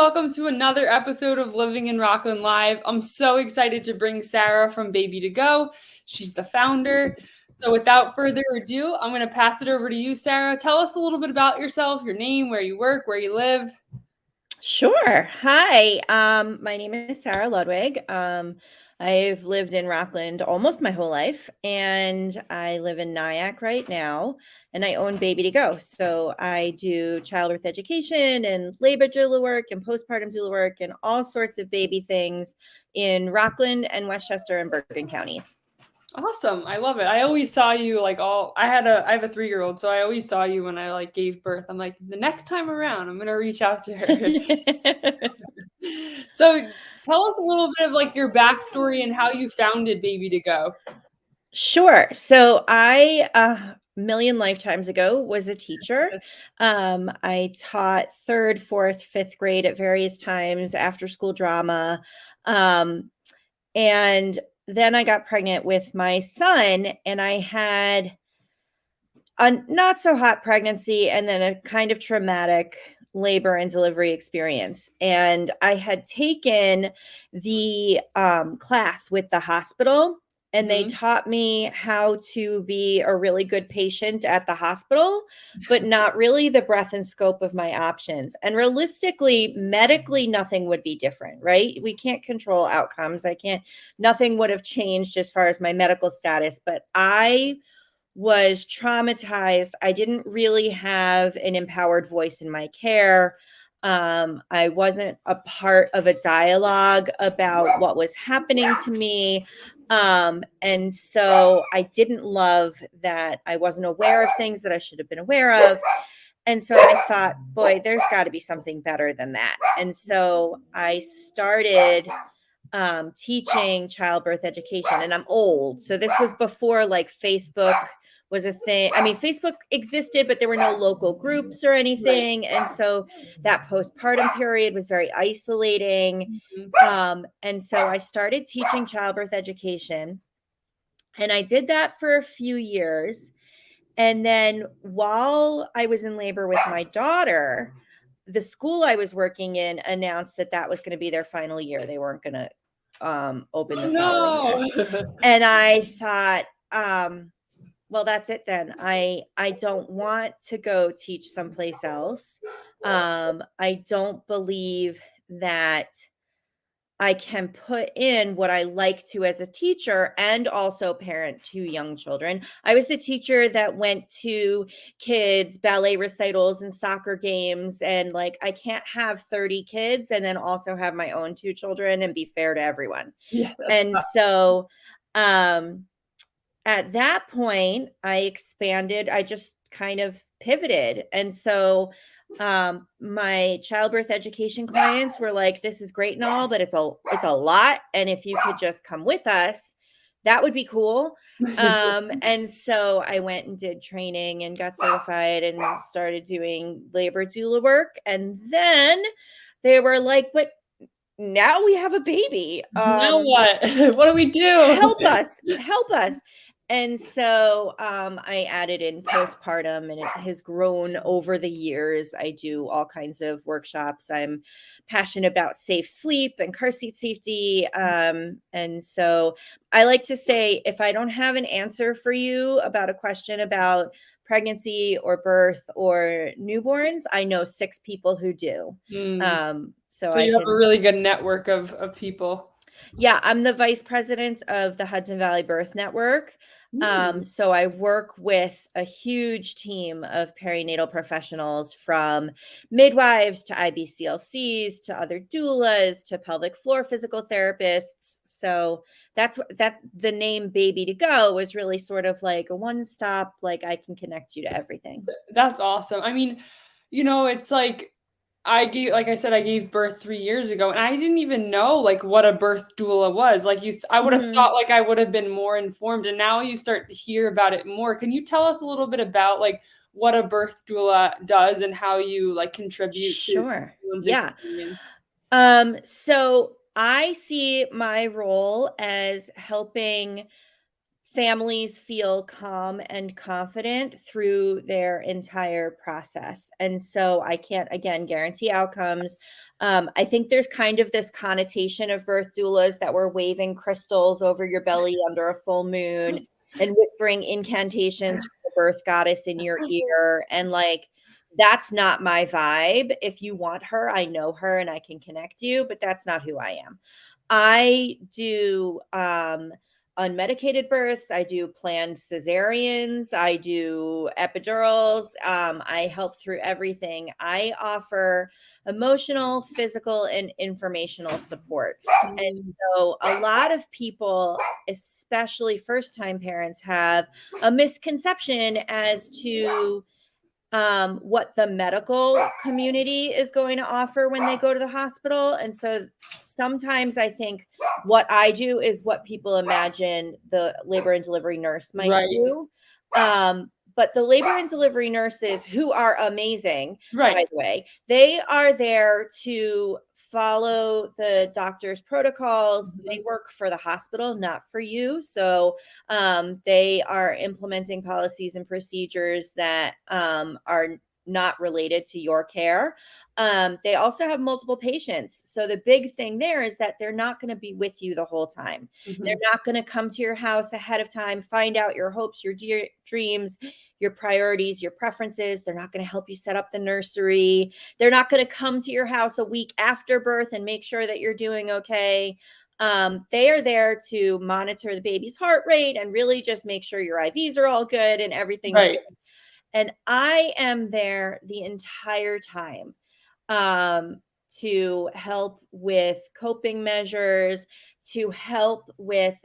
welcome to another episode of Living in Rockland Live. I'm so excited to bring Sarah from Baby to Go. She's the founder. So without further ado, I'm going to pass it over to you, Sarah. Tell us a little bit about yourself, your name, where you work, where you live. Sure. Hi. My name is Sarah Ludwig. I've lived in Rockland almost my whole life, and I live in Nyack right now, and I own Baby to Go. So I do childbirth education and labor doula work and postpartum doula work and all sorts of baby things in Rockland and Westchester and Bergen counties. Awesome. I love it. I always saw you I have a 3-year-old, so I always saw you when I gave birth. I'm like, the next time around, I'm going to reach out to her. So tell us a little bit of your backstory and how you founded Baby to Go. Sure. So I, a million lifetimes ago, was a teacher. I taught third, fourth, fifth grade at various times, after school drama. And then I got pregnant with my son, and I had a not so hot pregnancy and then a kind of traumatic labor and delivery experience. And I had taken the class with the hospital, and they taught me how to be a really good patient at the hospital, but not really the breadth and scope of my options. And realistically, medically, nothing would be different, right? We can't control outcomes. Nothing would have changed as far as my medical status, but I was traumatized. I didn't really have an empowered voice in my care. I wasn't a part of a dialogue about what was happening to me. And so I didn't love that I wasn't aware of things that I should have been aware of. And so I thought, boy, there's got to be something better than that. And so I started teaching childbirth education, and I'm old. So this was before Facebook was a thing. I mean, Facebook existed, but there were no local groups or anything. And so that postpartum period was very isolating. And so I started teaching childbirth education, and I did that for a few years. And then while I was in labor with my daughter, the school I was working in announced that that was going to be their final year. They weren't going to open the following year. And I thought, well, that's it then. I don't want to go teach someplace else. I don't believe that I can put in what I like to as a teacher and also parent 2 young children. I was the teacher that went to kids' ballet recitals and soccer games, and I can't have 30 kids and then also have my own 2 children and be fair to everyone. Yeah, and tough. So at that point, I expanded. I just kind of pivoted. And so my childbirth education clients were like, this is great and all, but it's a lot. And if you could just come with us, that would be cool. And so I went and did training and got certified and started doing labor doula work. And then they were like, but now we have a baby. Now what? What do we do? Help us. And so I added in postpartum, and it has grown over the years. I do all kinds of workshops. I'm passionate about safe sleep and car seat safety. And so I like to say, if I don't have an answer for you about a question about pregnancy or birth or newborns, I know 6 people who do. So you have a really good network of people. Yeah, I'm the vice president of the Hudson Valley Birth Network. So I work with a huge team of perinatal professionals, from midwives to IBCLCs to other doulas to pelvic floor physical therapists. So that's the name Baby to Go was really sort of like a one-stop, I can connect you to everything. That's awesome. I mean, it's I gave birth 3 years ago, and I didn't even know what a birth doula was. I would have thought I would have been more informed, and now you start to hear about it more. Can you tell us a little bit about what a birth doula does and how you contribute to everyone's experience? So I see my role as helping families feel calm and confident through their entire process. And so I can't, again, guarantee outcomes. I think there's kind of this connotation of birth doulas that we're waving crystals over your belly under a full moon and whispering incantations from the birth goddess in your ear. And like, that's not my vibe. If you want her, I know her and I can connect you, but that's not who I am. I do unmedicated births. I do planned cesareans. I do epidurals. I help through everything. I offer emotional, physical, and informational support. And so a lot of people, especially first-time parents, have a misconception as to what the medical community is going to offer when they go to the hospital. And so sometimes I think what I do is what people imagine the labor and delivery nurse might Right. do. But the labor and delivery nurses, who are amazing, by Right. the way, they are there to follow the doctor's protocols. They work for the hospital, not for you. So they are implementing policies and procedures that are not related to your care. They also have multiple patients. So the big thing there is that they're not going to be with you the whole time. They're not going to come to your house ahead of time, find out your hopes, your dreams, your priorities, your preferences. They're not going to help you set up the nursery. They're not going to come to your house a week after birth and make sure that you're doing okay. They are there to monitor the baby's heart rate and really just make sure your IVs are all good and everything's Right. good. And I am there the entire time um, to help with coping measures, to help with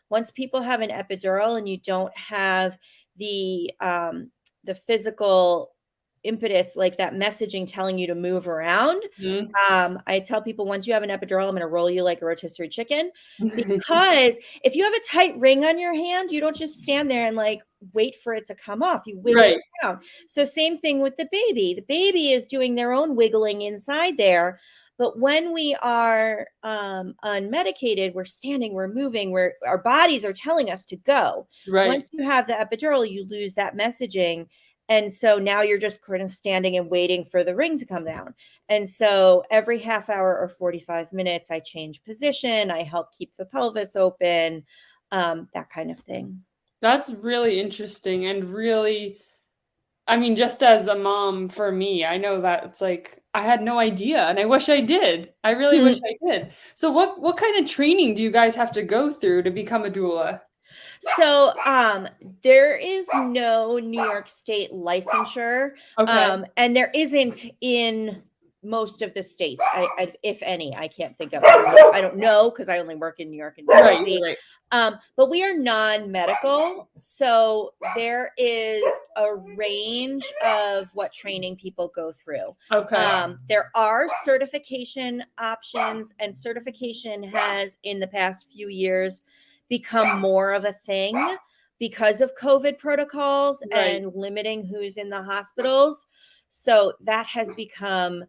once people have an epidural and you don't have the physical impetus, like that messaging telling you to move around. I tell people once you have an epidural, I'm going to roll you like a rotisserie chicken, because if you have a tight ring on your hand, you don't just stand there and like wait for it to come off. You wiggle Right. it around. So same thing with the baby. The baby is doing their own wiggling inside there. But when we are unmedicated, we're standing, we're moving, our bodies are telling us to go. Once Right. you have the epidural, you lose that messaging. And so now you're just kind of standing and waiting for the ring to come down. And so every half hour or 45 minutes, I change position. I help keep the pelvis open, that kind of thing. That's really interesting and really, I mean, just as a mom for me, I know that it's like I had no idea and I wish I did. I really wish I did. So what kind of training do you guys have to go through to become a doula? So there is no New York State licensure, Okay. and there isn't in most of the states. If any, I can't think of. I don't know because I only work in New York and New Right, Jersey. right. But we are non-medical, so there is a range of what training people go through. Okay. There are certification options, and certification has in the past few years become more of a thing because of COVID protocols Right. and limiting who's in the hospitals. So that has become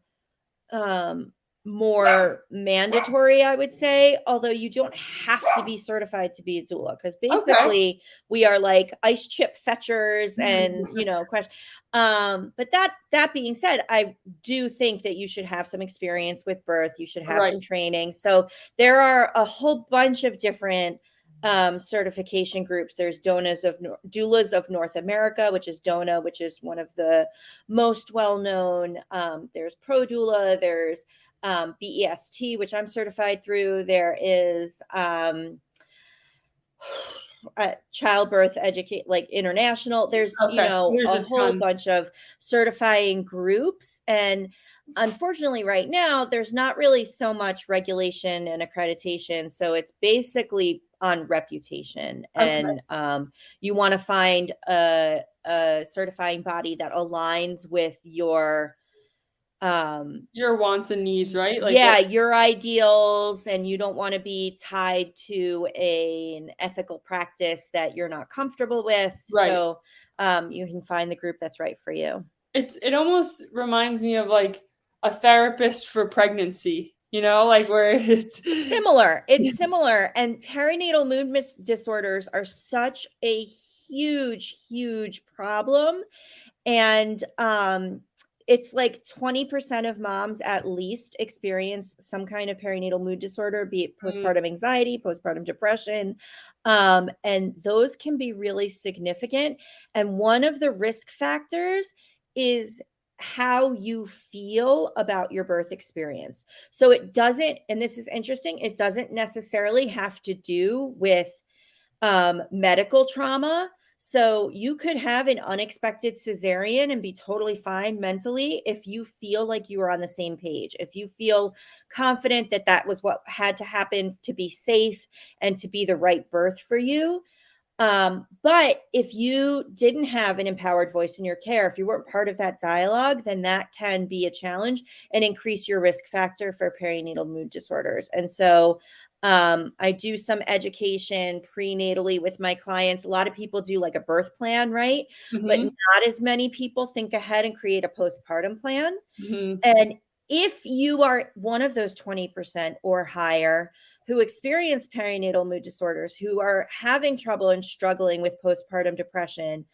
um, more mandatory, I would say, although you don't have to be certified to be a doula, because Okay. basically we are like ice chip fetchers and question. But that being said, I do think that you should have some experience with birth. You should have Right. some training. So there are a whole bunch of different certification groups. There's doulas of North America, which is DONA, which is one of the most well-known. There's Pro Doula, there's BEST, which I'm certified through. There is childbirth educate like international. There's Okay. So there's a a whole ton. bunch of certifying groups, and unfortunately right now there's not really so much regulation and accreditation, so it's basically on reputation. Okay. And you want to find a certifying body that aligns with your Your wants and needs, right? Like yeah, what your ideals, and you don't want to be tied to an ethical practice that you're not comfortable with. right. So you can find the group that's right for you. It almost reminds me of like a therapist for pregnancy. like where it's Similar. It's similar. And perinatal mood disorders are such a huge, huge problem. And it's like 20% of moms at least experience some kind of perinatal mood disorder, be it Mm, postpartum anxiety, postpartum depression. And those can be really significant. And one of the risk factors is how you feel about your birth experience. So it doesn't, and this is interesting, it doesn't necessarily have to do with medical trauma. So you could have an unexpected cesarean and be totally fine mentally if you feel like you are on the same page, if you feel confident that that was what had to happen to be safe and to be the right birth for you. But if you didn't have an empowered voice in your care, if you weren't part of that dialogue, then that can be a challenge and increase your risk factor for perinatal mood disorders. And so I do some education prenatally with my clients. A lot of people do like a birth plan, right? But mhm, not as many people think ahead and create a postpartum plan. mhm. And if you are one of those 20% or higher who experience perinatal mood disorders, who are having trouble and struggling with postpartum depression,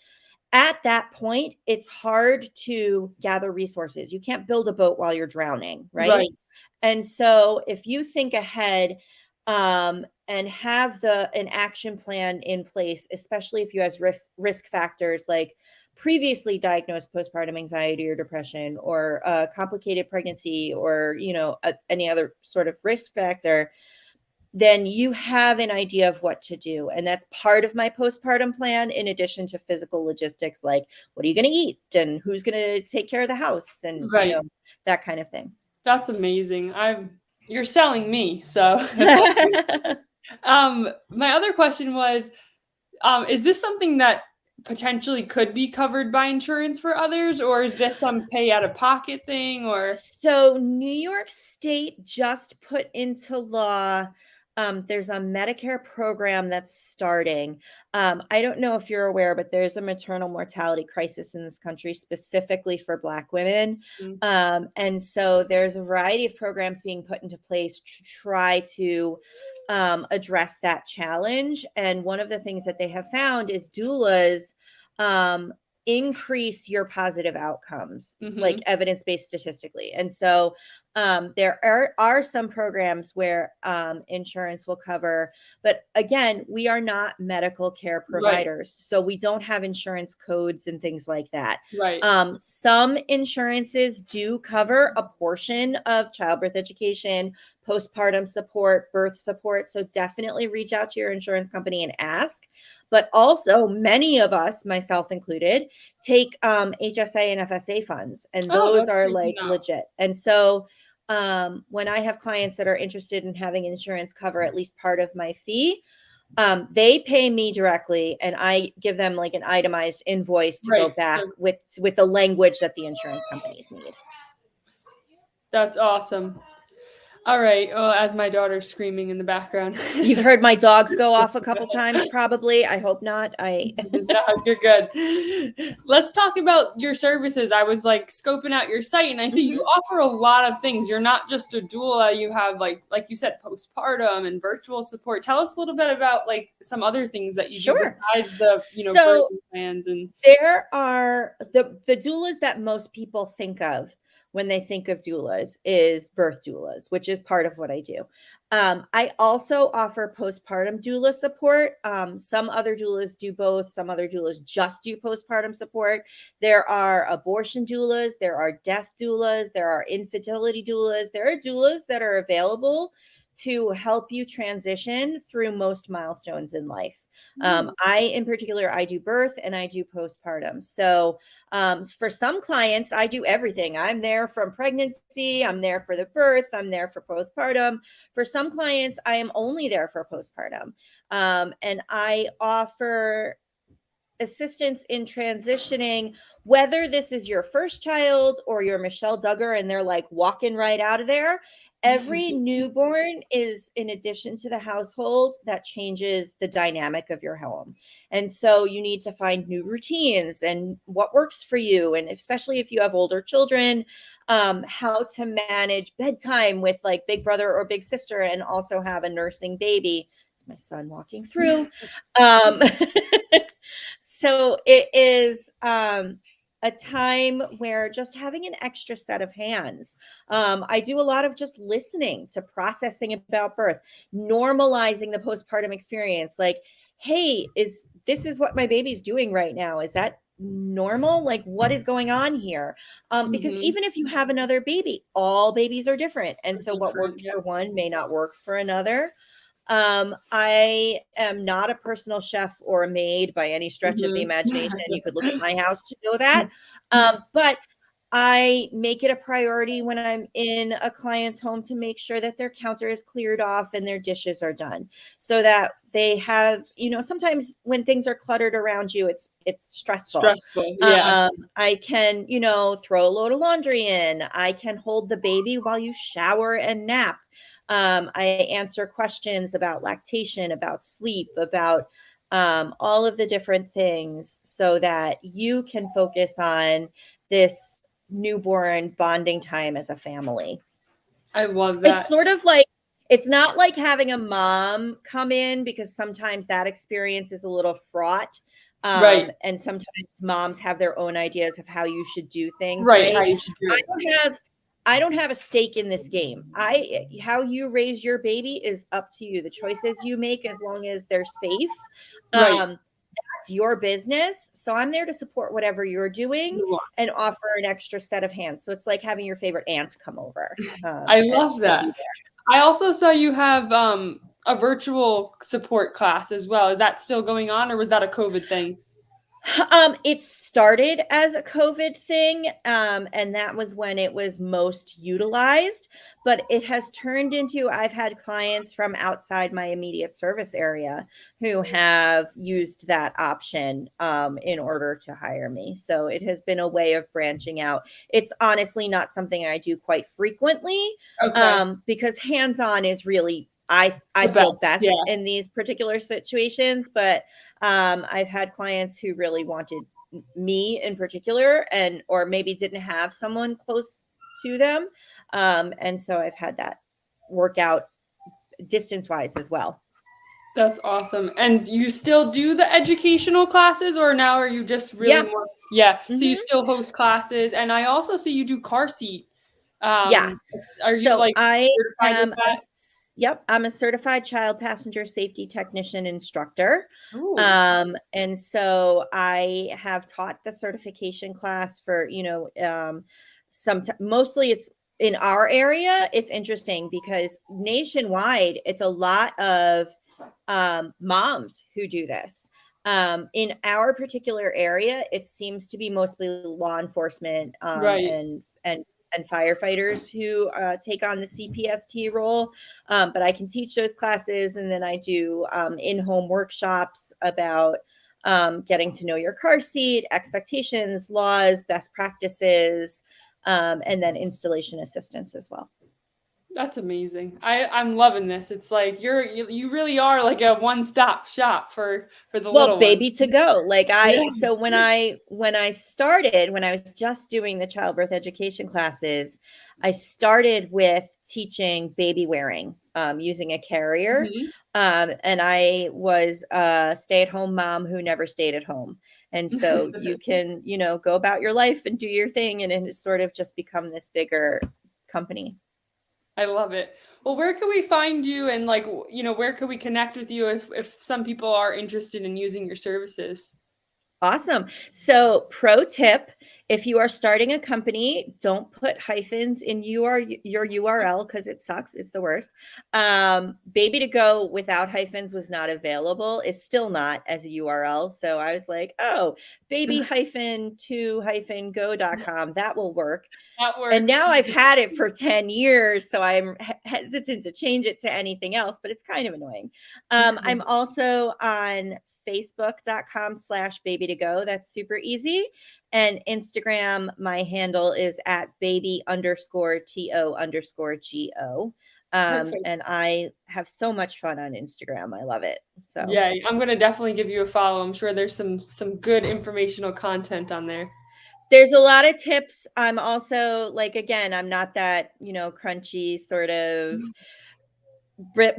at that point, it's hard to gather resources. You can't build a boat while you're drowning, right? Right. And so if you think ahead and have an action plan in place, especially if you have risk factors like previously diagnosed postpartum anxiety or depression or a complicated pregnancy or any other sort of risk factor, then you have an idea of what to do. And that's part of my postpartum plan, in addition to physical logistics, like what are you going to eat and who's going to take care of the house and, Right. that kind of thing. That's amazing. You're selling me. So, my other question was, is this something that potentially could be covered by insurance for others, or is this some pay out of pocket thing or So, New York State just put into law, there's a Medicare program that's starting. I don't know if you're aware, but there's a maternal mortality crisis in this country specifically for Black women. Mm, And so there's a variety of programs being put into place to try to address that challenge. And one of the things that they have found is doulas um, increase your positive outcomes, like mhm, evidence-based statistically. And so there are some programs where insurance will cover, but again, we are not medical care right, providers, so we don't have insurance codes and things like that. right, Some insurances do cover a portion of childbirth education, postpartum support, birth support. So definitely reach out to your insurance company and ask. But also, many of us, myself included, take HSA and FSA funds, and oh, those that's are great to like know. legit. And so, when I have clients that are interested in having insurance cover at least part of my fee, they pay me directly, and I give them like an itemized invoice to go Right, back so with the language that the insurance companies need. that's awesome. Alright, well, as my daughter's screaming in the background. You've heard my dogs go off a couple times, probably. I hope not. I No, you're good. Let's talk about your services. I was like scoping out your site and I see you Mhm. offer a lot of things. You're not just a doula, you have like you said, postpartum and virtual support. Tell us a little bit about like some other things that you do Sure. besides the, So birthing plans and there are the doulas that most people think of when they think of doulas is birth doulas, which is part of what I do. I also offer postpartum doula support. Some other doulas do both. Some other doulas just do postpartum support. There are abortion doulas. There are death doulas. There are infertility doulas. There are doulas that are available to help you transition through most milestones in life. mm, In particular, I do birth and I do postpartum. So for some clients, I do everything. I'm there from pregnancy, I'm there for the birth, I'm there for postpartum. For some clients, I am only there for postpartum. And I offer assistance in transitioning, whether this is your first child or your Michelle Duggar and they're like walking right out of there. Every newborn is in addition to the household that changes the dynamic of your home. And so you need to find new routines and what works for you. And especially if you have older children, how to manage bedtime with like big brother or big sister and also have a nursing baby. It's my son walking through. So it is a time where just having an extra set of hands. I do a lot of just listening to processing about birth, normalizing the postpartum experience. Like, hey, this is what my baby's doing right now? Is that normal? Like, what is going on here? Because even if you have another baby, all babies are different. And so what worked for one may not work for another. I am not a personal chef or a maid by any stretch of the imagination. You could look at my house to know that. But I make it a priority when I'm in a client's home to make sure that their counter is cleared off and their dishes are done so that they have, sometimes when things are cluttered around you, it's stressful. Yeah. I can, throw a load of laundry in. I can hold the baby while you shower and nap. I answer questions about lactation, about sleep, about all of the different things so that you can focus on this newborn bonding time as a family. I love that. It's sort of like, it's not like having a mom come in because sometimes that experience is a little fraught. Right. And sometimes moms have their own ideas of how you should do things. Right. Right. How you should do it. I don't have a stake in this game. How you raise your baby is up to you. The choices you make, as long as they're safe, Right. that's your business. So I'm there to support whatever you're doing and offer an extra set of hands. So it's like having your favorite aunt come over. I love that. I also saw you have a virtual support class as well. Is that still going on, or was that a COVID thing? It started as a COVID thing, and that was when it was most utilized, but it has turned into, I've had clients from outside my immediate service area who have used that option in order to hire me. So it has been a way of branching out. It's honestly not something I do quite frequently, because hands-on is really, I feel best in these particular situations, but I've had clients who really wanted me in particular or maybe didn't have someone close to them. And so I've had that work out distance wise as well. That's awesome. And you still do the educational classes, or now are you just really more? Yeah. So you still host classes, and I also see you do car seat. Are you certified with that? Yep. I'm a certified child passenger safety technician instructor. And so I have taught the certification class for, mostly it's in our area. It's interesting because nationwide, it's a lot of moms who do this. In our particular area, it seems to be mostly law enforcement and firefighters who take on the CPST role. But I can teach those classes. And then I do in-home workshops about getting to know your car seat, expectations, laws, best practices, and then installation assistance as well. That's amazing. I'm loving this. It's like you really are like a one-stop shop for the little baby ones. To go. Like so when I started, when I was just doing the childbirth education classes, I started with teaching baby wearing using a carrier. And I was a stay-at-home mom who never stayed at home. And so you can, go about your life and do your thing. And it's sort of just become this bigger company. I love it. Well, where can we find you, and where can we connect with you if some people are interested in using your services? Awesome. So pro tip, if you are starting a company, don't put hyphens in your URL because it sucks. It's the worst. Baby to go without hyphens was not available. It's still not as a URL. So I was like, oh, baby-to-go.com. That will work. That works. And now I've had it for 10 years, so I'm hesitant to change it to anything else, but it's kind of annoying. I'm also on facebook.com/baby2go. That's super easy. And Instagram, my handle is at baby_to_go. Perfect. And I have so much fun on Instagram. I love it. So Yeah, I'm gonna definitely give you a follow. I'm sure there's some good informational content on there. there's a lot of tips. I'm also like, again, I'm not that, crunchy sort of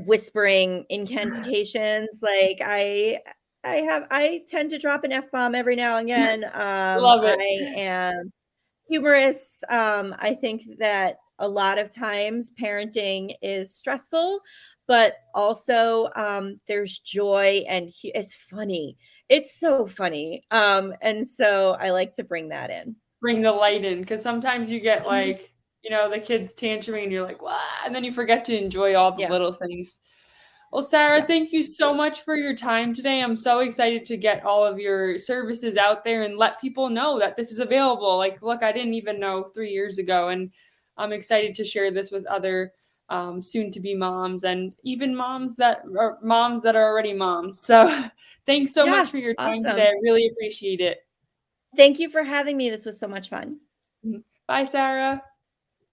whispering incantations. Like I tend to drop an F bomb every now and again. Love it. I am humorous. I think that a lot of times parenting is stressful, but also there's joy and it's funny. It's so funny. And so I like to bring that in. Bring the light in, because sometimes you get, Mhm. like, the kids tantruming and you're like, "What?" And then you forget to enjoy all the Yeah. little things. Well, Sarah, Yeah. thank you so much for your time today. I'm so excited to get all of your services out there and let people know that this is available. Like, look, I didn't even know 3 years ago, and I'm excited to share this with other, soon-to-be moms and even moms that are already moms. So, thanks so much Yeah. for your time today. Awesome. I really appreciate it. Thank you for having me. This was so much fun. Bye, Sarah.